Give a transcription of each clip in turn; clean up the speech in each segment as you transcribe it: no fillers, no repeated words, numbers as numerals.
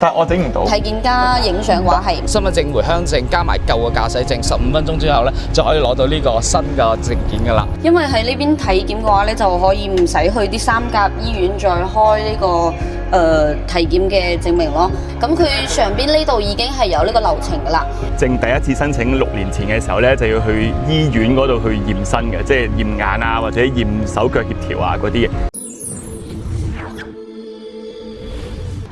但我整唔到。體檢加影相嘅話係身份證、回鄉證加埋舊嘅駕駛證，15分鐘之後咧就可以攞到呢個新嘅證件㗎啦。因為喺呢邊體檢嘅話咧，就可以唔使去啲三甲醫院再開呢個體檢嘅證明咯。咁佢上邊呢度已經係有呢個流程㗎啦。證第一次申請6年前嘅時候咧，就要去醫院嗰度去驗身嘅，即係驗眼啊，或者驗手腳協調啊嗰啲嘅。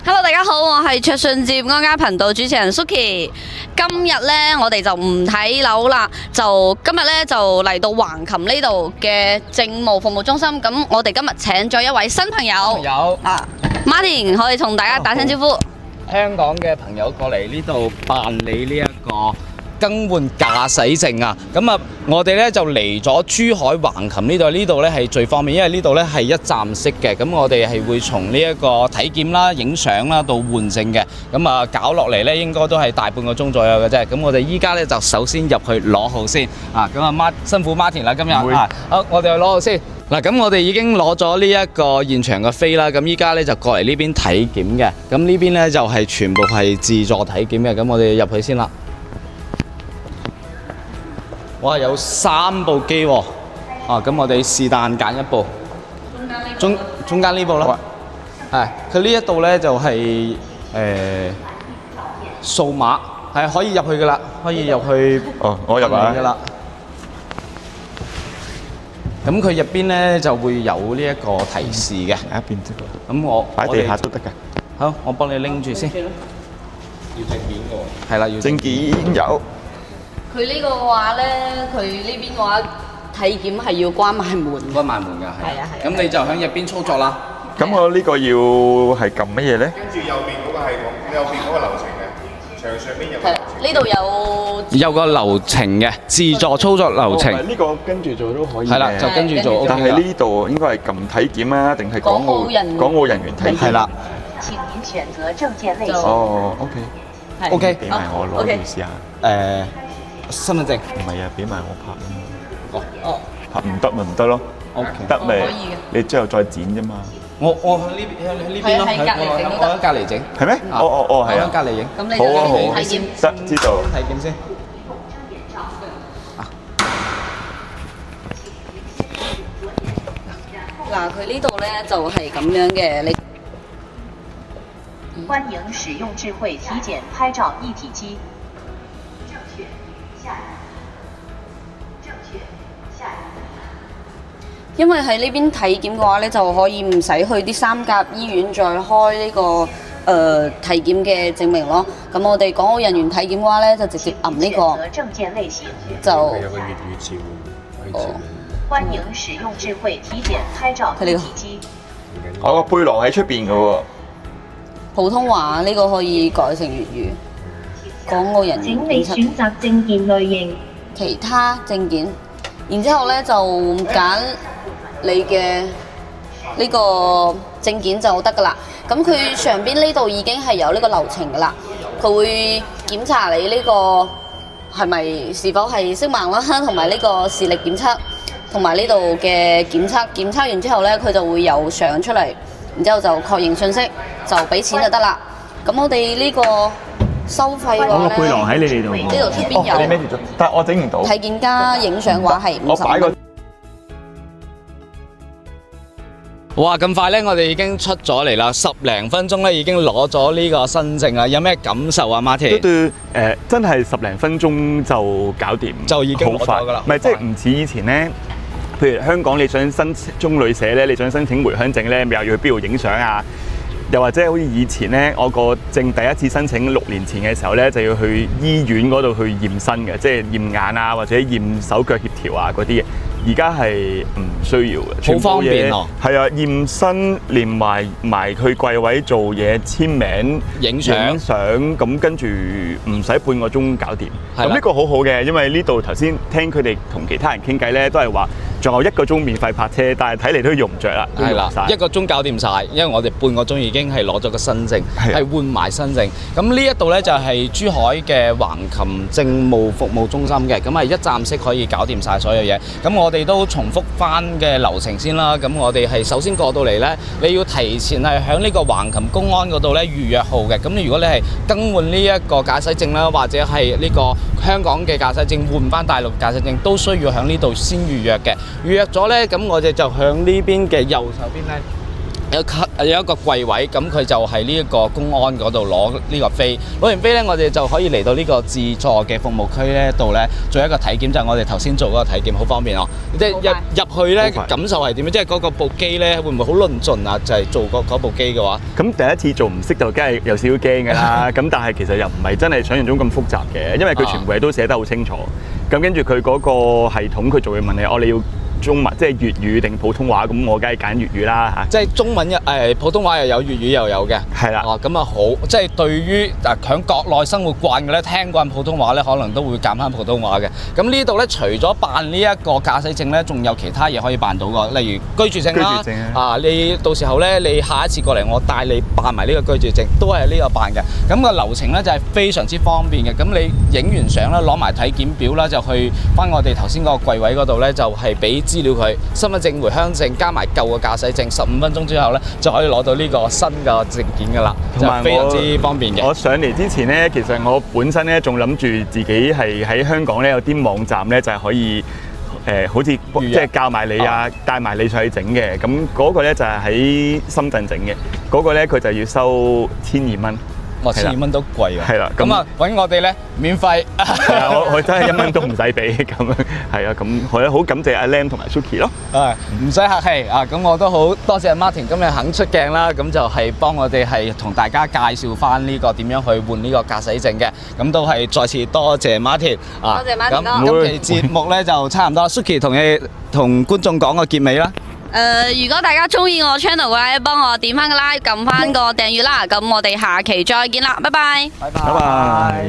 Hello， 大家好，我係卓信接安家頻道主持人 Suki。今日咧，我哋就唔睇樓啦，就今日咧就嚟到橫琴呢度嘅政務服務中心。咁我哋今日請咗一位新朋友，Martin，可以同大家打聲招呼。香港嘅朋友過嚟呢度辦理呢一個更換駕駛證啊，咁啊，我哋咧就嚟咗珠海橫琴呢度，呢度咧係最方便，因為呢度咧係一站式嘅，咁我哋係會從呢一個體檢啦、影相啦到換證嘅，咁啊搞落嚟咧應該都係大半個鐘左右嘅啫，咁我哋依家咧就首先入去攞號先，啊，咁啊辛苦 Martin 啦今日，啊，好，我哋去攞號先。嗱，咁我哋已經攞咗呢一個現場嘅飛啦，咁依家咧就過嚟呢邊體檢嘅，咁呢邊咧就係全部係自助體檢嘅，咁我哋入去先啦。哇！有3部機喎，啊，咁我哋是但揀一部，中間呢部啦，係佢呢一度咧就係數碼，係可以入去噶啦，可以入去。哦，我入嚟噶啦。咁佢入邊咧就會有呢一個提示嘅，一邊即係。咁我擺地下都得㗎。好，我幫你拎住先。要證件喎。係啦，要證件有。佢呢個嘅話咧，佢呢邊嘅話體檢係要關埋門。關埋門㗎，係啊。咁你就喺入邊操作啦。咁我呢個要係撳乜嘢咧？跟住右邊嗰個系統，右邊嗰個流程嘅，牆上邊有個流程。呢度有個流程嘅自助操作流程。呢個跟住做都可以。係啦，就跟住做。但係呢度應該係撳體檢啊，定係港澳人員體檢？係啦。請您選擇證件類型。哦 ，OK。OK。俾埋我攞住試下。身份證。唔係啊，俾埋我拍啊。哦。拍唔得咪唔得咯。OK。得咪可以嘅。你之後再剪啫嘛。我喺呢邊咯，我喺隔離整。係咩？哦，係啊。喺隔離影。咁你好啊好啊。體檢。得，知道。體檢先。嗱，佢呢度咧就係咁樣嘅，你。歡迎使用智慧體檢拍照一體機。因為喺呢邊體檢嘅話咧，就可以唔使去啲三甲醫院再開呢個體檢嘅證明咯。咁我哋港澳人員體檢嘅話咧，就直接撳呢個證件類型。就。有個粵語字喎。歡迎使用智慧體檢拍照一體機。我個背囊喺出邊嘅喎。普通話呢個可以改成粵語。港澳人員請你選擇證件類型。其他證件，然之後咧就揀你嘅呢個證件就得㗎啦。咁佢上邊呢度已經係有呢個流程㗎啦，佢會檢查你呢個係咪是否係色盲啦，同埋呢個視力檢測，同埋呢度嘅檢測完之後咧，佢就會有相出嚟，然之後就確認信息，就俾錢就得啦。咁我哋呢個收費嘅話我個背囊喺你哋度。呢度出邊有。你孭住咗，但係我整唔到。體檢加影相嘅話係50蚊。哇！咁快咧，我哋已經出咗嚟啦，10零分鐘咧已經攞咗呢個新證啦。有咩感受啊，Martin？真係10零分鐘就搞掂，就已經攞咗㗎啦。唔係即係唔似以前咧，譬如香港你想申請中旅社咧，你想申請回鄉證咧，咪又要去邊度影相啊？又或者好似以前咧，我個證第一次申請6年前嘅時候咧，就要去醫院嗰度去驗身嘅，即係驗眼啊，或者驗手腳協調啊嗰啲嘅。而家係唔需要嘅，好方便喎。係啊，驗身連埋去櫃位做嘢、簽名、影相，咁跟住唔使半個鐘搞掂。咁呢個好好嘅，因為呢度頭先聽佢哋同其他人傾偈咧，都係話仲有1個鐘免費泊車，但係睇嚟都用唔着啦，都係啦用唔晒。，1個鐘搞掂晒，因為我哋半個鐘已經係攞咗個新證，係啊係換埋新證。咁呢一度呢，就係珠海嘅橫琴政務服務中心嘅，咁係一站式可以搞掂晒所有嘢。咁我哋都重複翻嘅流程先啦。咁我哋係首先過到嚟呢，你要提前係喺呢個橫琴公安嗰度呢預約號嘅。咁如果你係更換呢一個駕駛證啦，或者係呢個香港嘅駕駛證換翻大陸駕駛證，都需要喺呢度先預約嘅。預約咗呢，咁我哋就向呢邊嘅右手邊呢，有一個櫃位，咁佢就係呢一個公安嗰度攞呢個飛，攞完飛呢，我哋就可以嚟到呢個自助嘅服務區呢度呢，做一個體檢，就係我哋頭先做嗰個體檢，好方便哦。即係入去呢好快感受係點樣？即係嗰個部機呢，會唔會好論盡啊？就係做嗰部機嘅話，咁第一次做唔識就梗係有少少驚㗎啦。咁但係其實又唔係真係想象中咁複雜嘅，因為佢全部嘢都寫得好清楚。咁跟住佢嗰個系統，佢就會問你，你要中文即係粵語定普通話，咁我梗係揀粵語啦嚇。即係中文普通話又有，粵語又有嘅。係啦哦，咁啊好，即係對於喺國內生活慣嘅咧，聽慣普通話咧，可能都會揀翻普通話嘅。咁呢度咧，除咗辦呢一個駕駛證咧，仲有其他嘢可以辦到㗎，例如居住證啦。居住證你到時候咧，你下一次過嚟，我帶你辦埋呢個居住證，都係呢個辦嘅。咁個流程咧就係非常之方便嘅。咁你影完相啦，攞埋體檢表啦，就去翻我哋頭先嗰個櫃位嗰度咧，就係俾資料佢，身份證、回鄉證加埋舊嘅駕駛證，15分鐘之後咧就可以攞到呢個新嘅證件㗎啦，就非常之方便嘅。我上嚟之前咧，其實我本身咧仲諗住自己係喺香港咧有啲網站咧就係可以好似即係教埋你啊，帶埋你上去整嘅。咁嗰個咧就係喺深圳整嘅，嗰個咧佢就要收1200蚊。哇，1200蚊都貴啊！係啦，咁啊揾我哋咧免費。係啊，我真係1蚊都唔使俾咁樣。係啊，咁好感謝阿 Lam 同埋 Suki 咯。唔使客氣啊！咁我都好多謝 Martin 今日肯出鏡啦，咁就係幫我哋係同大家介紹翻呢個點樣去換呢個駕駛證嘅。咁都係再次多謝 Martin 啊！多謝 Martin 哥咁今期節目咧就差唔多，Suki 同觀眾講個結尾啦。如果大家中意我 channel 嘅話，幫我點翻個 like，撳翻個訂閱啦。咁我哋下期再見啦，拜拜。拜拜拜。